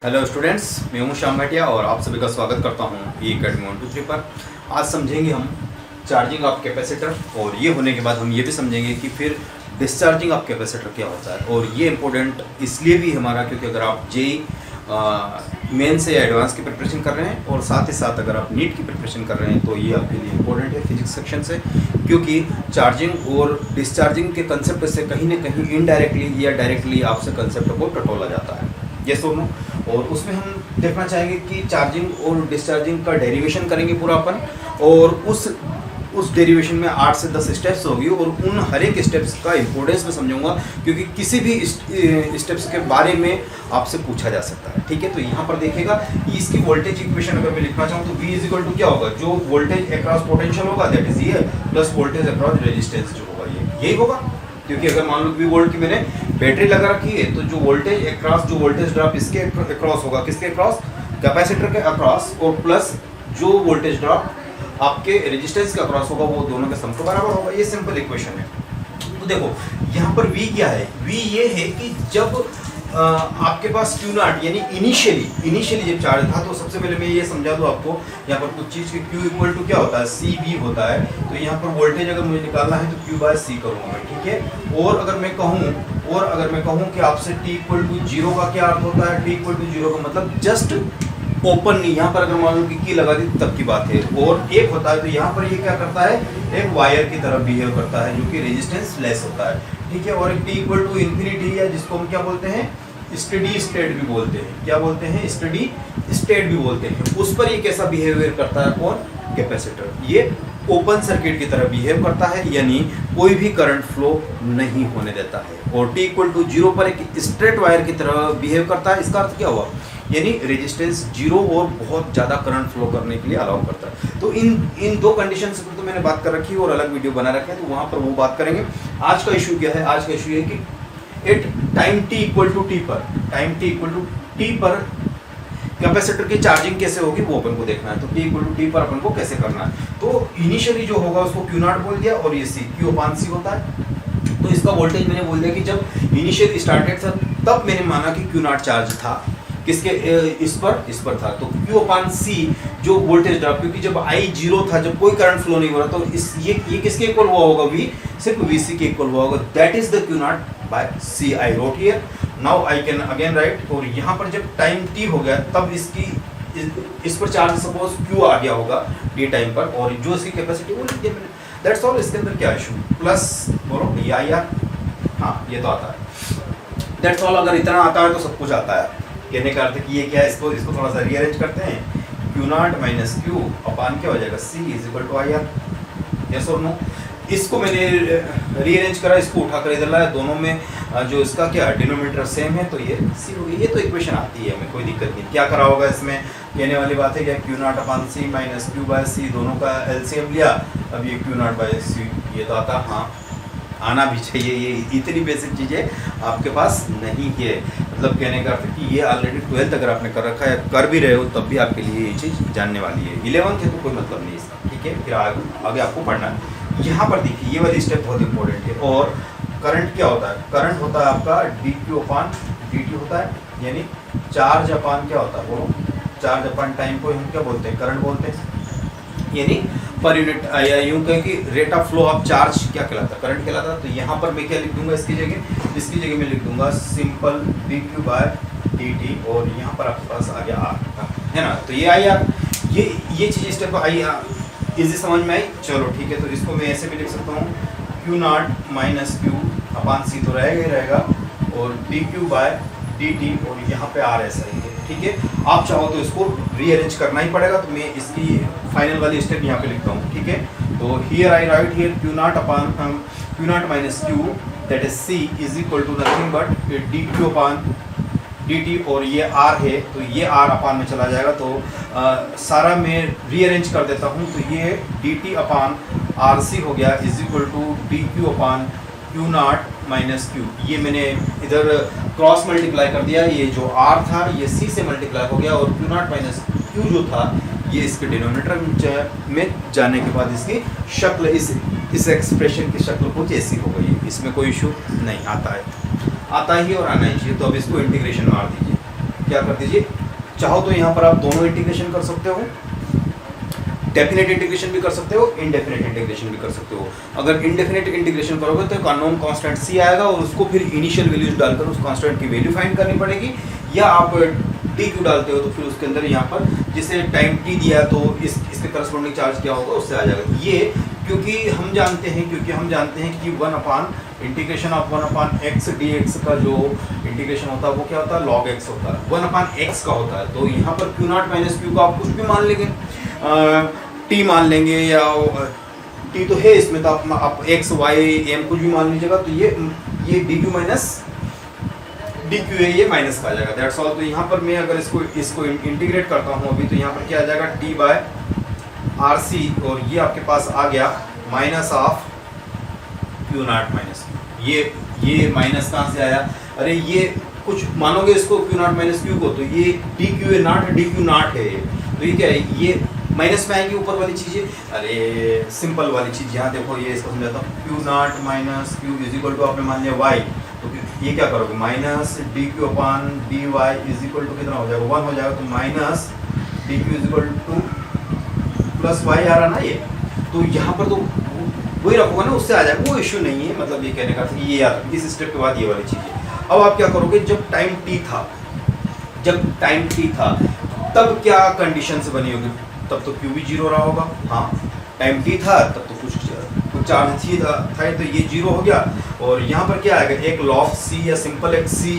Hello students, मैं हूं श्याम भाटिया और आप सभी का स्वागत करता हूं ई अकेडमी 1 2 3 पर। आज समझेंगे हम चार्जिंग ऑफ कैपेसिटर और ये होने के बाद हम ये भी समझेंगे कि फिर डिस्चार्जिंग ऑफ कैपेसिटर क्या होता है। और ये इम्पोर्टेंट इसलिए भी हमारा क्योंकि अगर आप जेई मेन से एडवांस की प्रिपरेशन कर रहे हैं और साथ ही साथ अगर आप नीट की प्रिपरेशन कर रहे हैं तो ये आपके लिए इम्पोर्टेंट है फिजिक्स सेक्शन से, क्योंकि चार्जिंग और डिस्चार्जिंग के कंसेप्ट से कहीं ना कहीं इनडायरेक्टली या डायरेक्टली आपसे कंसेप्ट को टटोला जाता है। ये सुनो, और उसमें हम देखना चाहेंगे कि चार्जिंग और डिस्चार्जिंग का डेरिवेशन करेंगे पूरा अपन, और उस डेरिवेशन में 8 से 10 स्टेप्स होगी और उन हर एक स्टेप्स का इंपॉर्टेंस मैं समझूंगा, क्योंकि किसी भी स्टेप्स के बारे में आपसे पूछा जा सकता है। ठीक है, तो यहाँ पर देखिएगा इसकी वोल्टेज इक्वेशन अगर मैं लिखना चाहूँ तो V इज इक्वल टू क्या होगा, जो वोल्टेज अक्रॉस पोटेंशियल होगा दैट इज ये, प्लस वोल्टेज अक्रॉस रेजिस्टेंस जो होगा यही होगा। क्योंकि अगर मान लो 20 वोल्ट की मैंने बैटरी लगा रखी है तो जो वोल्टेज अक्रॉस, जो वोल्टेज ड्रॉप इसके अक्रॉस होगा, किसके अक्रॉस, कैपेसिटर के अक्रॉस, और प्लस जो वोल्टेज ड्रॉप आपके रेजिस्टेंस का अक्रॉस होगा वो दोनों के सम के बराबर होगा। ये सिंपल इक्वेशन है। तो देखो यहाँ पर V क्या है, V ये है कि जब आपके पास Q नॉट यानी इनिशियली जब चार्ज था, तो सबसे पहले मैं ये समझा दूँ आपको, यहाँ पर कुछ चीज़ की Q इक्वल टू क्या होता है, CV होता है। तो यहाँ पर वोल्टेज अगर मुझे निकालना है तो Q बाय C करूँगा मैं, ठीक है। और अगर मैं कहूँ कि आपसे T इक्वल टू 0 का क्या अर्थ होता है, T इक्वल टू 0 का मतलब जस्ट ओपन नहीं, यहाँ पर अगर मान लो कि की लगा दी तब की बात है। और एक होता है तो यहाँ पर ये क्या करता है, एक वायर की तरह बिहेव करता है जो कि रेजिस्टेंस लेस होता है, ठीक है। और एक T इक्वल टू इन्फिनिटी है जिसको हम क्या बोलते हैं, स्टेडी स्टेट भी बोलते हैं। क्या बोलते हैं, स्टेडी स्टेट भी बोलते हैं। उस पर ये कैसा बिहेवियर करता है, कौन, कैपेसिटर, ये ओपन सर्किट की तरह बिहेव करता है, यानी कोई भी करंट फ्लो नहीं होने देता है। और T इक्वल टू 0 पर एक स्ट्रेट वायर की तरह बिहेव करता है। इसका अर्थ क्या हुआ, यानी रेजिस्टेंस 0 और बहुत ज़्यादा करंट फ्लो करने के लिए अलाउ करता है। तो इन दो कंडीशन पर तो मैंने बात कर रखी है और अलग वीडियो बना रखे हैं, तो वहाँ पर वो बात करेंगे। आज का इशू क्या है, आज का इशू है कि at time t equal to T पर कैपेसिटर की चार्जिंग कैसे होगी वो अपन को देखना है। तो t इक्वल टू टी पर अपन को कैसे करना है। तो इनिशियली जो होगा उसको Q नॉट बोल दिया और ये Q अपान C होता है। तो इसका वोल्टेज मैंने बोल दिया कि जब इनिशियल स्टार्टेड था तब मैंने माना कि Q नॉट चार्ज था, किसके, इस पर था। तो Q अपान C जो वोल्टेज ड्रॉप, क्योंकि जब I 0 था, जब कोई करंट फ्लो नहीं हो रहा, तो ये किसके इक्वल हुआ होगा, V सिर्फ VC के इक्वल हुआ होगा, that is the Q not by C I wrote here. Now I can again write. और यहाँ पर जब टाइम t हो गया तब इस पर चार्ज सपोज Q आ गया होगा t टाइम पर, और जो इसकी कैपेसिटी वो लिख दिया मैंने, दैट्स ऑल। इसके अंदर क्या इशू, प्लस बोलो ये IR, हाँ ये तो आता है, दैट्स ऑल। अगर इतना आता है तो सब कुछ आता है। कहने का अर्थ है कि ये क्या है, इसको थोड़ा सा रीअरेंज करते हैं। Q naught minus Q upon क्या हो जाएगा, C is equal to IR। Yes और नो। इसको मैंने रीअरेंज करा, इसको उठाकर इधर लाया, दोनों में जो इसका क्या डिनोमिनेटर सेम है तो ये C हो गई। ये तो इक्वेशन आती है, हमें कोई दिक्कत नहीं। क्या करा होगा इसमें, कहने वाली बात है क्या, Q naught upon C minus Q by C, दोनों का LCM लिया। अब ये Q नॉट बाय C ये तो आता, हाँ आना भी चाहिए। ये इतनी बेसिक चीज़ें आपके पास नहीं है, मतलब कहने का अर्थ कि ये ऑलरेडी 12th अगर आपने कर रखा है, कर भी रहे हो, तब भी आपके लिए ये चीज़ जानने वाली है। 11th है तो कोई मतलब नहीं इसका, ठीक है। फिर आगे आपको पढ़ना है। यहाँ पर देखिए ये वाली स्टेप बहुत इंपॉर्टेंट है। और करंट क्या होता है, करंट होता है आपका dQ अपान dt होता है, यानी चार्ज अपान क्या होता है, बोलो, चार्ज अपान टाइम को हम क्या बोलते हैं, करंट बोलते हैं, यानी पर यूनिट यूँ कहें कि rate of flow of charge क्या कहलाता है, करंट कहलाता है। तो यहाँ पर मैं क्या लिख दूंगा, इसकी जगह मैं लिख दूंगा सिंपल dQ बाय dt, और यहाँ पर आपके पास आ गया R, है ना। तो ये IR, ये चीज़ स्टेप IR इजी समझ में आई। चलो ठीक है, तो इसको मैं ऐसे भी लिख सकता हूँ, Q नॉट माइनस Q अपान C तो रहेगा ही रहेगा, और dQ बाय dt, और यहाँ पे R ऐसा ही है, ठीक है। आप चाहो तो इसको रीअरेंज करना ही पड़ेगा, तो मैं इसकी फाइनल वाली स्टेप यहाँ पे लिखता हूँ, ठीक है। तो here I write here Q naught minus Q that is C is equal to nothing but dQ upon dt, और ये R है तो ये R अपान में चला जाएगा। तो सारा मैं रीअरेंज कर देता हूँ, तो ये dt अपान RC हो गया is equal to dQ upon Q naught minus Q। ये मैंने इधर क्रॉस मल्टीप्लाई कर दिया, ये जो R था ये C से मल्टीप्लाई हो गया, और Q नॉट माइनस Q जो था ये इसके डिनोमिनेटर में जाने के बाद इसकी शक्ल, इस एक्सप्रेशन की शक्ल कुछ ऐसी हो गई। इसमें कोई इशू नहीं आता है, आता ही और आना ही चाहिए। तो अब इसको इंटीग्रेशन मार दीजिए, क्या कर दीजिए, चाहो तो यहाँ पर आप दोनों इंटीग्रेशन कर सकते हो, डेफिनेट इंटीग्रेशन भी कर सकते हो, इनडेफिनेट इंटीग्रेशन भी कर सकते हो। अगर इनडेफिनेट इंटीग्रेशन करोगे तो एक अननोन कांस्टेंट सी आएगा और उसको फिर इनिशियल वैल्यूज डालकर उस कांस्टेंट की वैल्यू फाइंड करनी पड़ेगी, या आप डी क्यू डालते हो तो फिर उसके अंदर यहाँ पर जिसे टाइम टी दिया तो इसके करस्पॉन्डिंग चार्ज क्या होगा उससे आ जाएगा। ये क्योंकि हम जानते हैं कि 1 upon integration of 1 upon x d x का जो इंटीग्रेशन होता है वो क्या होता है, लॉग एक्स होता है, 1 अपान एक्स का होता है। तो यहाँ पर क्यू नॉट माइनस क्यू का आप कुछ भी मान लेंगे, टी मान लेंगे, या टी तो है इसमें, तो आप एक्स वाई एम कुछ भी मान लीजिएगा, तो ये D Q minus D Q है, ये माइनस का आ जाएगा, दैट्स ऑल। तो यहाँ पर मैं अगर इसको इंटीग्रेट करता हूँ अभी, तो यहाँ पर क्या आ जाएगा, टी बाय आर सी, और ये आपके पास आ गया minus of Q not minus Q. ये माइनस कहाँ से आया, अरे ये कुछ मानोगे इसको क्यू नॉट माइनस क्यू को, तो ये डी क्यू है नॉट, डी क्यू नॉट है, तो ये क्या है, ये माइनस में आएंगी ऊपर वाली चीज़ें। अरे सिंपल वाली चीज़ यहाँ देखो, ये इसको समझाता हूँ, q not minus q is equal to आपने मान लिया वाई, तो ये क्या करोगे, minus D Q upon d y is equal to कितना हो जाएगा, 1 हो जाएगा, तो minus D q is equal to plus y आ रहा ना ये, तो यहाँ पर तो वही रखोगे ना, उससे आ जाएगा, वो इश्यू नहीं है, मतलब ये कहने का था कि ये याद, इस स्टेप के बाद ये वाली चीज़ है। अब आप क्या करोगे, जब टाइम टी था तब क्या कंडीशन से बनी होगी, तब तो क्यू भी जीरो रहा होगा, हाँ टाइम टी था तब तो कुछ चार्ज था, तो ये जीरो हो गया, और यहाँ पर क्या आएगा, एक लॉग सी या सिंपल एक सी,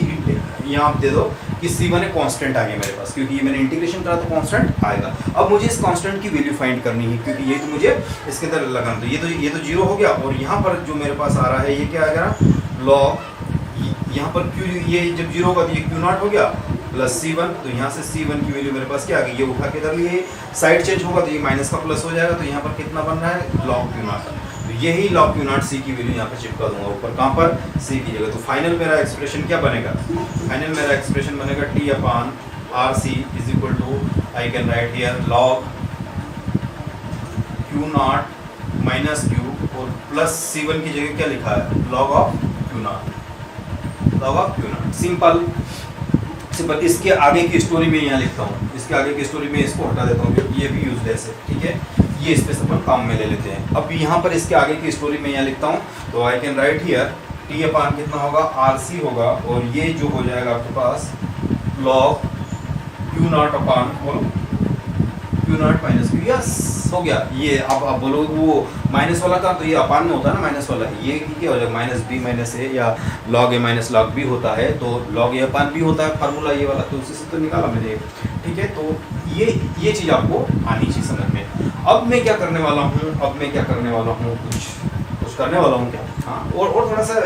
यहाँ आप दे दो कि सी वन एक कांस्टेंट आ गया मेरे पास, क्योंकि ये मैंने इंटीग्रेशन करा तो कांस्टेंट आएगा। अब मुझे इस कांस्टेंट की वैल्यू फाइंड करनी है, क्योंकि ये तो मुझे इसके अंदर लगाना, तो ये तो जीरो हो गया, और यहाँ पर जो मेरे पास आ रहा है ये क्या आ गया, लॉग, यहाँ पर क्यू, ये जब जीरो होगा तो ये क्यू नॉट हो गया प्लस सी वन, तो यहाँ से सी वन की वैल्यू मेरे पास क्या आ गई, ये उठा के इधर लिए साइड चेंज होगा तो ये माइनस का प्लस हो जाएगा, तो यहाँ पर कितना बन रहा है, लॉग क्यू नॉट, तो यही लॉग क्यू नॉट सी की वैल्यू यहाँ पर चिपका दूंगा ऊपर, कहाँ पर, सी की जगह। तो फाइनल मेरा एक्सप्रेशन क्या बनेगा, फाइनल मेरा एक्सप्रेशन बनेगा T upon R C is equal to, I can write here log Q not minus Q और प्लस सी वन की जगह क्या लिखा है, log of Q naught, log of Q naught, simple. इसके आगे की स्टोरी में यहाँ लिखता हूँ, इसके आगे की स्टोरी में इसको हटा देता हूँ, ये भी यूजलेस है, ठीक है, ये इस पे सब काम में ले लेते हैं। अब यहाँ पर इसके आगे की स्टोरी में यहाँ लिखता हूँ, तो I can write here T upon कितना होगा, आर सी होगा, और ये जो हो जाएगा आपके पास लॉग क्यू नॉट अपान, बोलो Q not minus Q, yes हो गया। ये अब बोलो वो माइनस वाला था तो ये अपान में होता है ना माइनस वाला, ये क्या हो जाएगा, माइनस बी माइनस ए, या लॉग ए माइनस लॉग बी होता है, तो लॉग ए अपान बी होता है फार्मूला ये वाला, तो उसी से तो निकाला मैंने, ठीक है। तो ये चीज़ आपको आनी चाहिए समझ में। अब मैं क्या करने वाला हूँ, कुछ करने वाला हूँ क्या, हाँ, और थोड़ा सा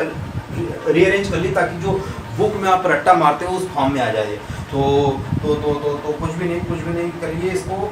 रीअरेंज कर ली ताकि जो बुक में आप रट्टा मारते हो उस फॉर्म में आ जाए। तो कुछ भी नहीं करिए इसको।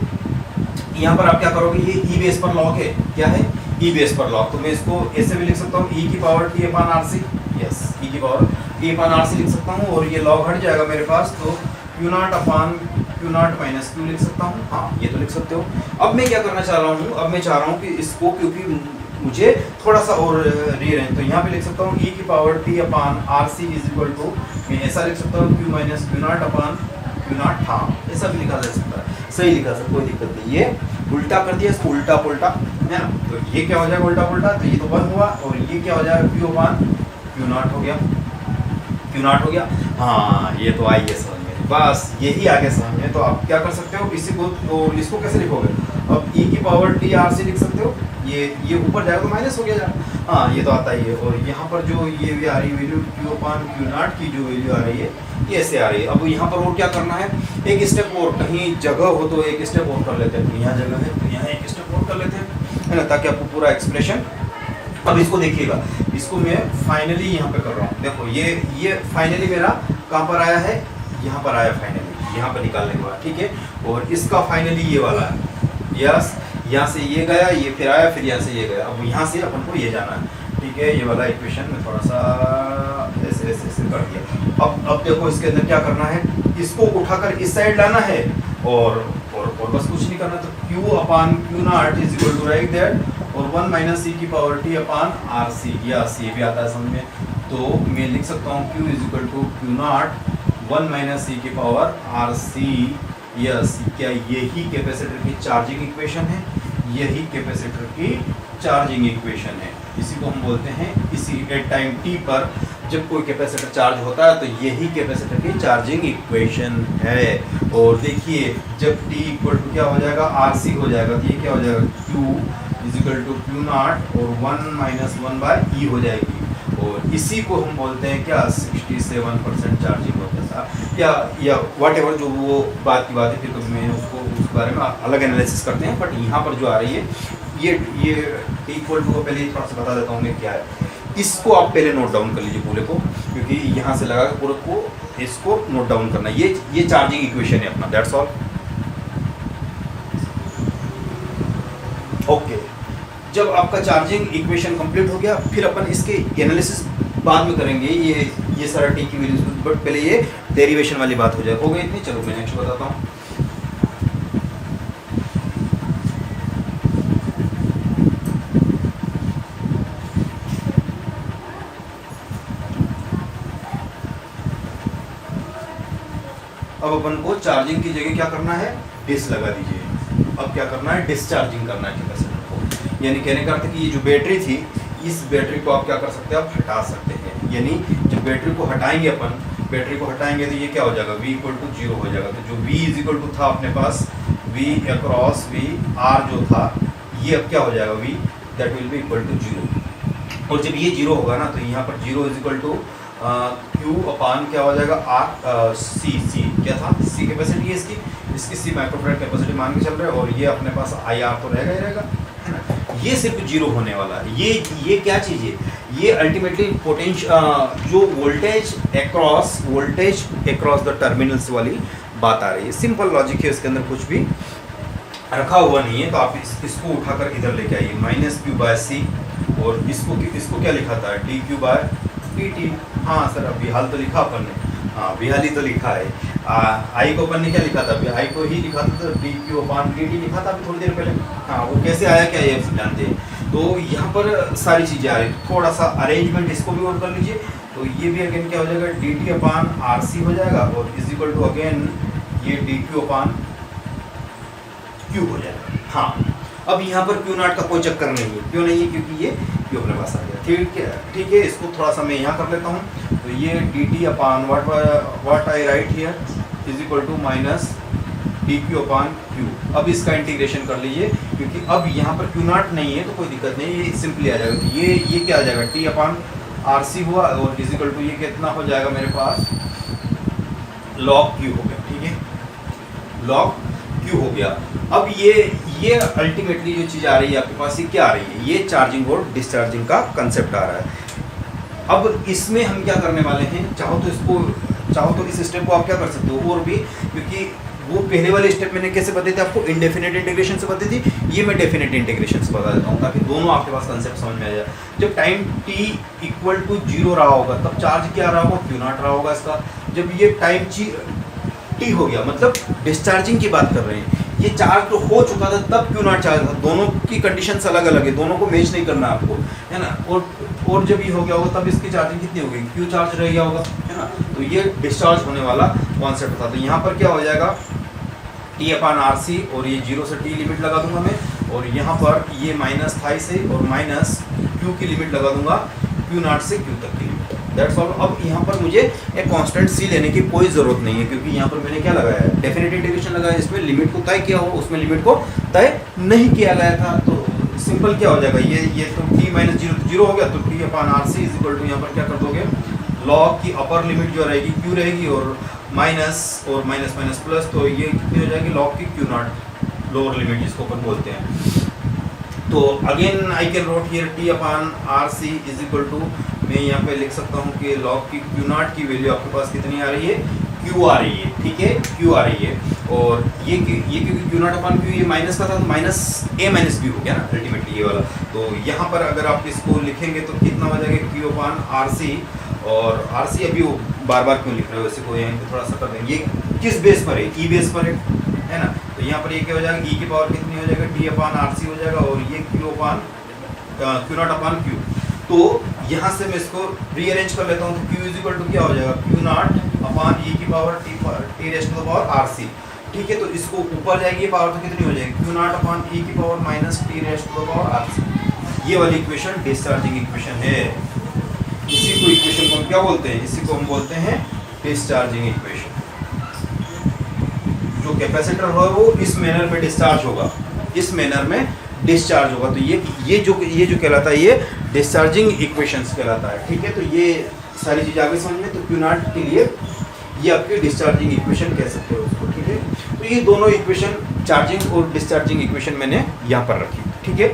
यहाँ पर आप क्या करोगे, ये ई बेस पर लॉग है, क्या है, ई बेस पर लॉग, तो मैं इसको ऐसे भी लिख सकता हूँ, ई की पावर टी अपान आर सी, यस ई की पावर टी अपान आर सी लिख सकता हूँ, और ये लॉग हट जाएगा मेरे पास, तो Q naught upon Q not minus Q लिख सकता हूँ, हाँ ये तो लिख सकते हो। अब मैं क्या करना चाह रहा हूँ, अब मैं चाह रहा हूँ कि इसको, क्योंकि मुझे थोड़ा सा और रीअरेंज, तो यहाँ पे लिख सकता हूँ ई की power T upon R C is equal to, मैं ऐसा लिख सकता हूँ Q minus Q naught upon Q naught, हाँ ऐसा भी लिखा जा सकता है, सही लिखा सर, कोई दिक्कत नहीं। ये उल्टा कर दिया, इसको उल्टा पुल्टा है ना, तो ये क्या हो जाएगा उल्टा पुल्टा, तो ये तो 1 हुआ, और ये क्या हो जाएगा क्यू अपान क्यू नॉट हो गया, हाँ ये तो आइए समझ में, बस यही आगे समझ में। तो आप क्या कर सकते हो, इसी को, तो इसको कैसे लिखोगे, अब ई की पावर टी आर सी लिख सकते हो, ये ऊपर जाएगा तो माइनस हो गया, हाँ ये तो आता ही है, और यहाँ पर जो ये भी आ रही है value Q upon Q not की जो वैल्यू आ रही है ये ऐसे आ रही है। अब यहाँ पर और क्या करना है, एक स्टेप और, कहीं जगह हो तो एक स्टेप और कर लेते हैं, तो यहाँ जगह है तो यहाँ एक स्टेप और कर लेते हैं, है ना, ताकि आपको पूरा एक्सप्रेशन। अब इसको देखिएगा, इसको मैं फाइनली यहाँ पे कर रहा हूँ, देखो ये फाइनली मेरा कहाँ पर आया है, यहाँ पर आया फाइनली, यहाँ पर निकालने के बाद, ठीक है, और इसका फाइनली ये वाला है, यस यहाँ से ये गया, ये फिर आया, फिर यहाँ से ये गया, अब यहाँ से अपन को ये जाना है, ठीक है। ये वाला इक्वेशन में थोड़ा सा ऐसे कर दिया। अब देखो इसके अंदर क्या करना है, इसको उठाकर इस साइड लाना है, और बस कुछ नहीं करना, तो Q upon Q naught is equal to write that, और 1 माइनस सी की power T upon R C, या सी भी आता है समझ में, तो मैं लिख सकता हूँ Q is equal to Q not 1 minus ई की पावर आर सी। यस, क्या यही कैपेसिटर की चार्जिंग इक्वेशन है? यही कैपेसिटर की चार्जिंग इक्वेशन है। इसी को हम बोलते हैं, इसी एट टाइम टी पर जब कोई कैपेसिटर चार्ज होता है तो यही कैपेसिटर की चार्जिंग इक्वेशन है। और देखिए जब t इक्वल टू क्या हो जाएगा, आर सी हो जाएगा, तो ये क्या हो जाएगा, q is equal to Q naught और 1 माइनस 1 बाय ई हो जाएगी। और इसी को हम बोलते हैं क्या, 67% चार्जिंग होता है या वट एवर, जो वो बात की बात है, फिर कभी मैं उसको उस बारे में अलग एनालिसिस करते हैं। बट यहाँ पर जो आ रही है ये इक्वल टू को पहले थोड़ा सा बता देता हूँ मैं क्या है। इसको आप पहले नोट डाउन कर लीजिए पूरे को, क्योंकि यहाँ से लगा के पूरे को इसको नोट डाउन करना है। ये चार्जिंग इक्वेशन है अपना, दैट्स ऑल। ओके, जब आपका चार्जिंग इक्वेशन कंप्लीट हो गया, फिर अपन इसके एनालिसिस बाद में करेंगे, ये सारा टी की वैल्यूज, बट पहले ये डेरिवेशन वाली बात हो जाए। हो गई इतनी, चलो मैं नेक्स्ट बताता हूँ। अब अपन को चार्जिंग की जगह क्या करना है, डिस लगा दीजिए। अब क्या करना है, डिस्चार्जिंग करना है कैपेसिटर को। यानी कहने का अर्थ है कि ये जो बैटरी थी, इस बैटरी को आप क्या कर सकते हैं, आप हटा सकते हैं। यानी जब बैटरी को हटाएंगे अपन, बैटरी को हटाएंगे तो ये क्या हो जाएगा, v इक्वल टू 0 हो जाएगा। तो जो v इज इक्वल टू था अपने पास v अक्रॉस v r जो था, ये अब क्या हो जाएगा, v that will be equal to 0। और जब ये 0 होगा ना, तो यहाँ पर 0 is equal to Q upon क्या हो जाएगा, R C क्या था, C कैपेसिटी है इसकी C माइक्रोफैराड कैपेसिटी मान के चल रहे हैं। और ये अपने पास IR तो रहेगा ही रहेगा, है ना। ये सिर्फ 0 होने वाला है। ये क्या चीज़ है, ये अल्टीमेटली पोटेंशियल जो वोल्टेज अक्रॉस द टर्मिनल्स वाली बात आ रही है। सिंपल लॉजिक है, इसके अंदर कुछ भी रखा हुआ नहीं है। तो आप इसको उठाकर इधर लेके आइए, माइनस क्यू बाय सी। और इसको क्या लिखा था, D Q by D T. हाँ सर, अब बिहाल तो लिखा अपन ने, हाँ बिहाल ही तो लिखा है। आई को अपन ने क्या लिखा था, अभी आई को ही लिखा था, तो D Q upon D T लिखा था अभी थोड़ी देर पहले। हाँ, वो कैसे आया क्या ये आप जानते हैं। तो यहाँ पर सारी चीज़ें आ रही, थोड़ा सा अरेंजमेंट इसको भी और कर लीजिए। तो ये भी अगेन क्या हो जाएगा, डी टी अपान आर सी हो जाएगा, और इज इक्वल टू अगेन ये डी क्यू अपान क्यू हो जाएगा। हाँ, अब यहाँ पर क्यू नॉट का कोई चक्कर नहीं है, क्यों नहीं है, क्योंकि ये क्यू अपने पास आ गया। ठीक है, इसको थोड़ा सा मैं यहाँ कर लेता हूँ। तो ये D T upon what I write here is equal to minus D Q upon Q. अब इसका इंटीग्रेशन कर लीजिए, क्योंकि अब यहाँ पर क्यू नॉट नहीं है तो कोई दिक्कत नहीं, ये सिंपली आ जाएगा। तो ये क्या आ जाएगा, टी अपान आर सी हुआ, और इज इक्वल टू ये कितना हो जाएगा मेरे पास, लॉग क्यू हो गया। ठीक है, लॉग क्यू हो गया। अब ये अल्टीमेटली जो चीज़ आ रही है आपके पास, ये क्या आ रही है, ये चार्जिंग और डिस्चार्जिंग का कंसेप्ट आ रहा है। अब इसमें हम क्या करने वाले हैं, चाहो तो इस स्टेप को आप क्या कर सकते हो और भी, क्योंकि वो पहले वाले स्टेप मैंने कैसे बताए थे आपको, इनडेफिनेट इंटीग्रेशन से बताई थी, ये मैं डेफिनेट इंटीग्रेशन से बता देता हूँ, ताकि दोनों आपके पास कंसेप्ट समझ में आ जाए। जब टाइम t इक्वल टू 0 रहा होगा, तब चार्ज क्या रहा होगा, क्यू नॉट रहा होगा इसका। जब ये टाइम t हो गया, मतलब डिस्चार्जिंग की बात कर रहे हैं, ये चार्ज तो हो चुका था तब क्यू नॉट चार्ज था। दोनों की कंडीशंस अलग अलग है, दोनों को मैच नहीं करना आपको, है ना। और जब ये हो गया होगा तब इसकी चार्जिंग कितनी होगी, क्यू चार्ज रह गया होगा, है ना। तो ये डिस्चार्ज होने वाला कॉन्सेप्ट था। तो यहाँ पर क्या हो जाएगा, टी अपान आर सी, और ये 0 से टी लिमिट लगा दूंगा मैं, और यहाँ पर ये माइनस था इसे, और माइनस क्यू की लिमिट लगा दूंगा, क्यू नॉट से क्यू तक की लिमिट, दैट्स ऑल। अब यहाँ पर मुझे एक कांस्टेंट सी लेने की कोई ज़रूरत नहीं है, क्योंकि यहाँ पर मैंने क्या लगाया है, डेफिनेट इंटीग्रेशन लगाया, इसमें लिमिट को तय किया हो, उसमें लिमिट को तय नहीं किया गया था। तो सिंपल क्या हो जाएगा, ये तो t माइनस 0 हो गया, तो T upon R C is equal to, यहाँ पर क्या कर दोगे, लॉग की अपर लिमिट जो रहेगी क्यू रहेगी, और माइनस और माइनस माइनस प्लस, तो ये कितनी हो जाएगी, लॉग की क्यू नॉट लोअर लिमिट जिसको अपन बोलते हैं। तो again I can wrote here T upon R C is equal to, मैं यहाँ पे लिख सकता हूँ कि लॉग की क्यू नॉट की वैल्यू आपके पास कितनी आ रही है, क्यू आ रही है। ठीक है, क्यू आ रही है, और ये क्योंकि क्यू नॉट अपान क्यू ये माइनस का था, तो माइनस ए माइनस बी हो गया ना अल्टीमेटली ये वाला। तो यहाँ पर अगर आप इसको लिखेंगे तो कितना हो जाएगा, क्यू अपान आर सी, और आर सी अभी वो बार बार क्यों लिख रहे हो, इसी को यहाँ पे थोड़ा सा कर देंगे। ये किस बेस पर है, ई बेस पर है ना। तो यहाँ पर ये क्या हो जाएगा, ई की पावर कितनी हो जाएगा, टी अपान आर सी हो जाएगा, और ये Q upon Q naught upon Q. तो यहाँ से मैं इसको रीअरेंज कर लेता हूँ, तो Q इज इक्वल टू क्या हो जाएगा, Q नॉट अपॉन ई की power T raised to the power R C. ठीक है, तो इसको ऊपर जाएगी पावर तो कितनी हो जाएगी, Q नॉट अपॉन ई की power minus T raised to the power R C. ये वाली इक्वेशन डिस्चार्जिंग इक्वेशन है। इसी को इक्वेशन को हम क्या बोलते हैं, इसी को हम बोलते हैं डिस्चार्जिंग इक्वेशन। जो कैपेसिटर है वो इस मैनर में डिस्चार्ज होगा, इस मैनर में डिस्चार्ज होगा। तो ये जो कहलाता है ये डिस्चार्जिंग इक्वेशंस कहलाता है। ठीक है, तो ये सारी चीज़ आगे समझ में, तो Q नॉट के लिए ये आपकी डिस्चार्जिंग इक्वेशन कह सकते हो उसको। ठीक है, तो ये दोनों इक्वेशन चार्जिंग और डिस्चार्जिंग इक्वेशन मैंने यहाँ पर रखी। ठीक है,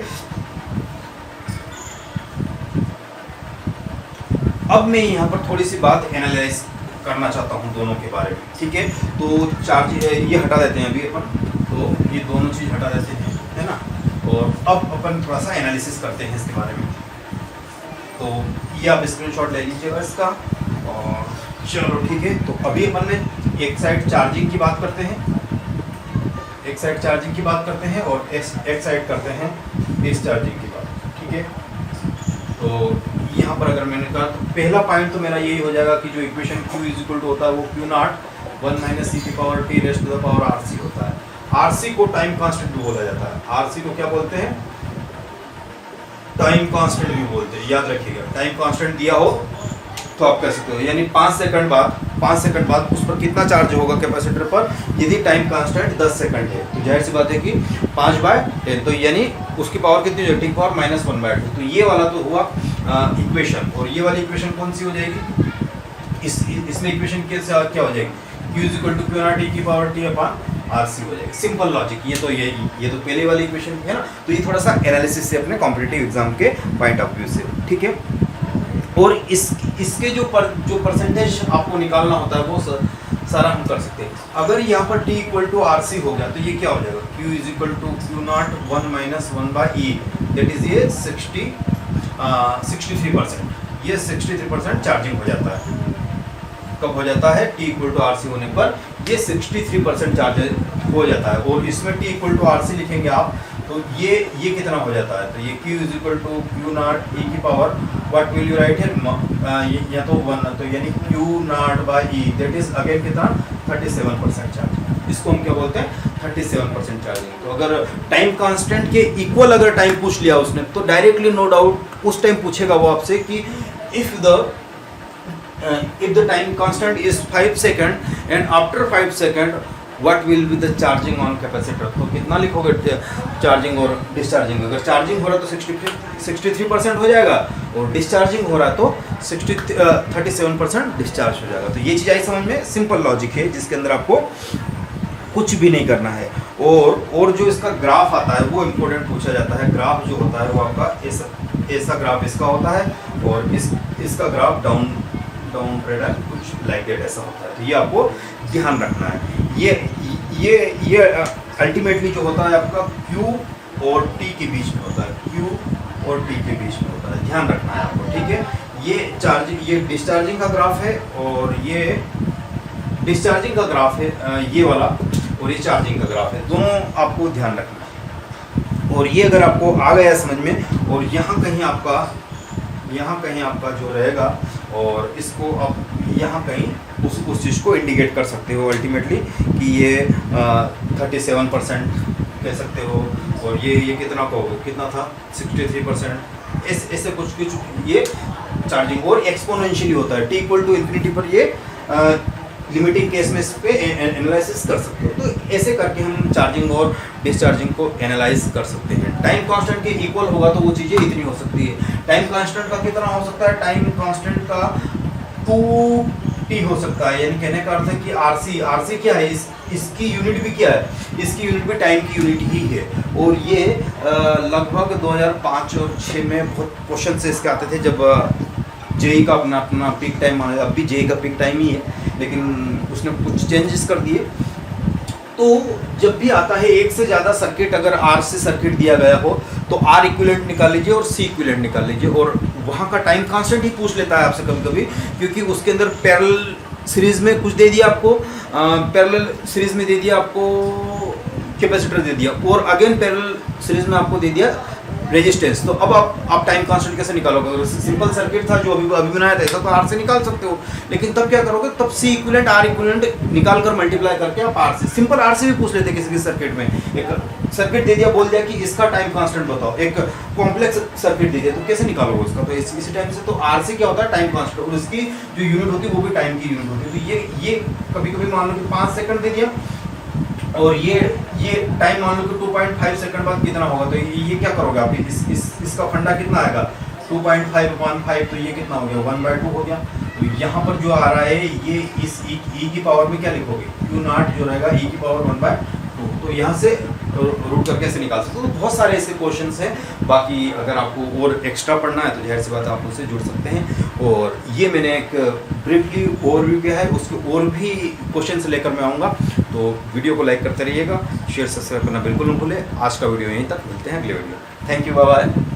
अब मैं यहाँ पर थोड़ी सी बात एनालाइज करना चाहता हूँ दोनों के बारे में। ठीक है, तो चार्ज ये हटा देते हैं अभी अपन, तो ये दोनों चीज़ हटा देते हैं, है ना। और अब अपन थोड़ा सा एनालिसिस करते हैं इसके बारे में। तो ये आप स्क्रीनशॉट ले लीजिएगा इसका, और चलो ठीक है। तो अभी अपन ने एक साइड चार्जिंग की बात करते हैं, एक साइड चार्जिंग की बात करते हैं और एक साइड करते हैं डिस्चार्जिंग की बात। ठीक है, तो यहाँ पर अगर मैंने कहा तो पहला पॉइंट तो मेरा यही हो जाएगा कि जो equation Q is equal to होता है वो Q नॉट 1 माइनस ई की power T raised to the power R C होता है। आर सी को टाइम कांस्टेंट भी बोला जाता है। आर सी को क्या बोलते हैं, टाइम कांस्टेंट भी बोलते हैं, याद रखिएगा। टाइम कांस्टेंट दिया हो तो आप कह सकते हो, यानी 5 सेकंड बाद उस पर कितना चार्ज होगा कैपेसिटर पर, यदि टाइम कांस्टेंट 10 सेकंड है तो जाहिर सी बात है कि 5/10, तो यानी उसकी पावर कितनी हो जाएगी, टी पावर -1/2। तो ये वाला तो हुआ इक्वेशन, और ये वाली इक्वेशन कौन सी हो जाएगी, इसमें इक्वेशन क्या हो जाएगी, Q is equal to Q not e की पावर टी अपॉन आर सी हो जाएगी। Simple logic. ये तो पहले वाली इक्वेशन है ना। तो ये थोड़ा सा एनालिसिस से अपने कॉम्पिटिटिव एग्जाम के पॉइंट ऑफ व्यू से। ठीक है, और इसके जो परसेंटेज आपको निकालना होता है वो सारा हम कर सकते हैं। अगर यहाँ पर T इक्वल टू आर सी हो गया तो ये क्या हो जाएगा, Q is equal to Q naught 1 minus 1/E, that is ये 63%। ये 63% चार्जिंग हो जाता है। कब हो जाता है, T equal to R C होने पर ये 63% चार्ज हो जाता है। और इसमें T equal to R C लिखेंगे आप तो ये कितना हो जाता है, तो ये Q is equal to Q not e की power what will you write here, या तो 1, तो यानी Q not by E, that is again कितना 37% चार्ज। इसको हम क्या बोलते हैं, 37% चार्जिंग। तो अगर टाइम कांस्टेंट के इक्वल अगर टाइम पूछ लिया उसने तो डायरेक्टली नो डाउट उस टाइम पूछेगा वो आपसे कि if the time constant is 5 second and after 5 second what will be the charging on capacitor। तो कितना लिखोगे चार्जिंग और डिस्चार्जिंग। अगर चार्जिंग हो रहा है तो 63% हो जाएगा, और डिस्चार्जिंग हो रहा है तो 37% डिस्चार्ज हो जाएगा। तो ये चीज़ आई समझ में, सिंपल लॉजिक है जिसके अंदर आपको कुछ भी नहीं करना है। और जो इसका ग्राफ आता है वो इम्पोर्टेंट पूछा जाता है। ग्राफ जो होता है वो आपका ऐसा ग्राफ इसका होता है, और इसका ग्राफ डाउन ट्रेड है, कुछ लाइक दैट ऐसा होता है। तो ये आपको ध्यान रखना है। ये अल्टीमेटली जो होता है आपका Q और T के बीच में होता है, Q और T के बीच में होता है, ध्यान रखना है आपको। ठीक है, ये डिस्चार्जिंग का ग्राफ है, और ये डिस्चार्जिंग का ग्राफ है ये वाला, और ये चार्जिंग का ग्राफ है, दोनों आपको ध्यान रखना है। और ये अगर आपको आ गया समझ में, और यहाँ कहीं आपका जो रहेगा, और इसको आप यहाँ कहीं उस चीज़ को इंडिकेट कर सकते हो अल्टीमेटली कि ये 37% कह सकते हो, और ये कितना कहोगे, कितना था 63%, ऐसे कुछ ये चार्जिंग और एक्सपोनेंशियली होता है। T इक्वल टू इन्फिनिटी पर ये लिमिटिंग केस में इस पे एनालिसिस कर सकते हो। तो ऐसे करके हम चार्जिंग और डिस्चार्जिंग को एनालाइज कर सकते हैं। टाइम कांस्टेंट के इक्वल होगा तो वो चीज़ें इतनी हो सकती है। टाइम कांस्टेंट का कितना हो सकता है, टाइम कांस्टेंट का 2T हो सकता है। यानी कहने का अर्थ है कि आरसी क्या है, इसकी यूनिट भी क्या है, इसकी यूनिट भी टाइम की यूनिट ही है। और ये लगभग 2005 और 6 में बहुत क्वेश्चन से इसके आते थे, जब जेई का अपना पीक टाइम माना। अब भी जेई का पीक टाइम ही है, लेकिन उसने कुछ चेंजेस कर दिए। तो जब भी आता है एक से ज़्यादा सर्किट, अगर आर से सर्किट दिया गया हो तो आर इक्विवेलेंट निकाल लीजिए और सी इक्विवेलेंट निकाल लीजिए, और वहाँ का टाइम कांस्टेंट ही पूछ लेता है आपसे कभी कभी, क्योंकि उसके अंदर पैरेलल सीरीज में कुछ दे दिया आपको, पैरेलल सीरीज में दे दिया आपको कैपेसिटर दे दिया, और अगेन पैरेलल सीरीज में आपको दे दिया रेजिस्टेंस। तो अब आप टाइम कांस्टेंट कैसे निकालोगे? अगर सिंपल सर्किट था जो अभी बनाया था, ऐसा तो आर से निकाल सकते हो, लेकिन तब क्या करोगे? तब सी इक्विवेलेंट आर इक्विवेलेंट निकाल कर मल्टीप्लाई करके आप आर से, सिंपल आर से भी पूछ लेते किसी सर्किट में। एक सर्किट दे दिया, बोल दिया कि इसका टाइम कांस्टेंट बताओ, एक कॉम्प्लेक्स सर्किट दे दिया, तो कैसे निकालोगे उसका? तो इसी टाइम से तो आर से क्या होता है? टाइम कांस्टेंट, और उसकी जो यूनिट होती है वो भी टाइम की यूनिट होती है। तो ये कभी कभी मान लो कि 5 सेकंड दे दिया, और ये टाइम मान लो कि 2.5 सेकंड बाद कितना होगा? तो ये क्या करोगे आप? इसका फंडा कितना आएगा? 2.5/5, तो ये कितना हो गया? 1/2 हो गया। तो यहाँ पर जो आ रहा है ये इस e की पावर में क्या लिखोगे? Q0 जो रहेगा e की पावर 1/2। तो यहाँ से रूट करके ऐसे निकाल सकते हो। तो बहुत सारे ऐसे क्वेश्चंस हैं। बाकी अगर आपको और एक्स्ट्रा पढ़ना है तो जाहिर सी बात है आप उससे जुड़ सकते हैं। और ये मैंने एक ब्रीफली ओवरव्यू किया है, उसके और भी क्वेश्चंस लेकर मैं आऊँगा। तो वीडियो को लाइक करते रहिएगा, शेयर सब्सक्राइब करना बिल्कुल न भूलें। आज का वीडियो यहीं तक, मिलते हैं अगले video. Thank you, bye bye.